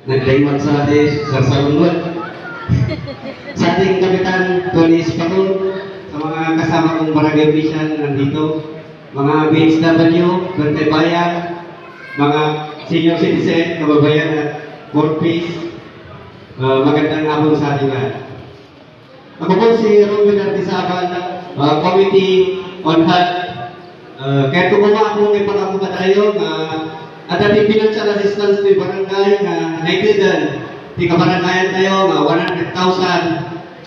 nagdayman sa ating sarsalunod. Sa ating Kapitan Tunis Patul, sa mga kasama kong barangay official nandito, mga BHW, Bantay Bayan, mga senior citizen, kababayan at board peace, magandang hapon sa ating lahat. Ako po si Romel Artisaban, Committee on Health. Kaya tumama akong ipakabuka tayo at ating financial assistance to barangay na naitidan. Di kabaranggayan tayo, 100,000.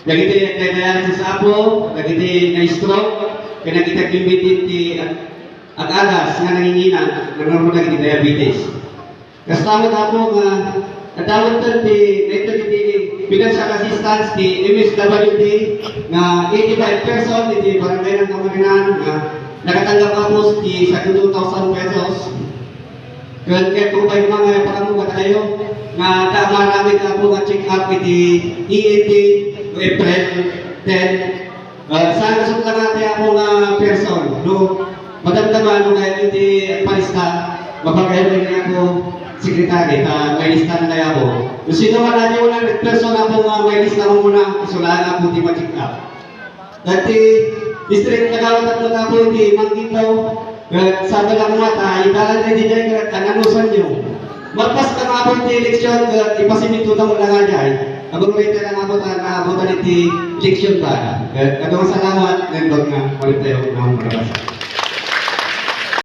Nagiti dialysis sa apo, nagiti na stroke, kaya nakita kimbitin ti at alas nga nanginginan, nagkaroon na diabetes. Kasama ako nga natawag ti financial assistance ti MSWD nga 85 person ti barangay ng Kamarinan nga nakatanggap ako ti sa 2,000 pesos. Kaya tubay mga pakamukat tayo nga marami ka po nga check up iti ENT April 10. Saan kasot lang natin ako nga person no madamdaman no kaya iti palista mapagayabay niya ako sekretary may lista na kaya ako. Kung sino man natin wala person ako nga may lista mo muna isulahan ako iti ma-check up. Dati district nagawat ako na po iti Manggitaw. Sabi lang mata, idalan na din dyan kananusan nyo. Magpas ka maabot ni eleksyon, ipasimitutan mo lang nga dyan. Abang may tayo nga abutan iti eleksyon ba? Kadong salamat, nandog nga, ulit tayo ng maras.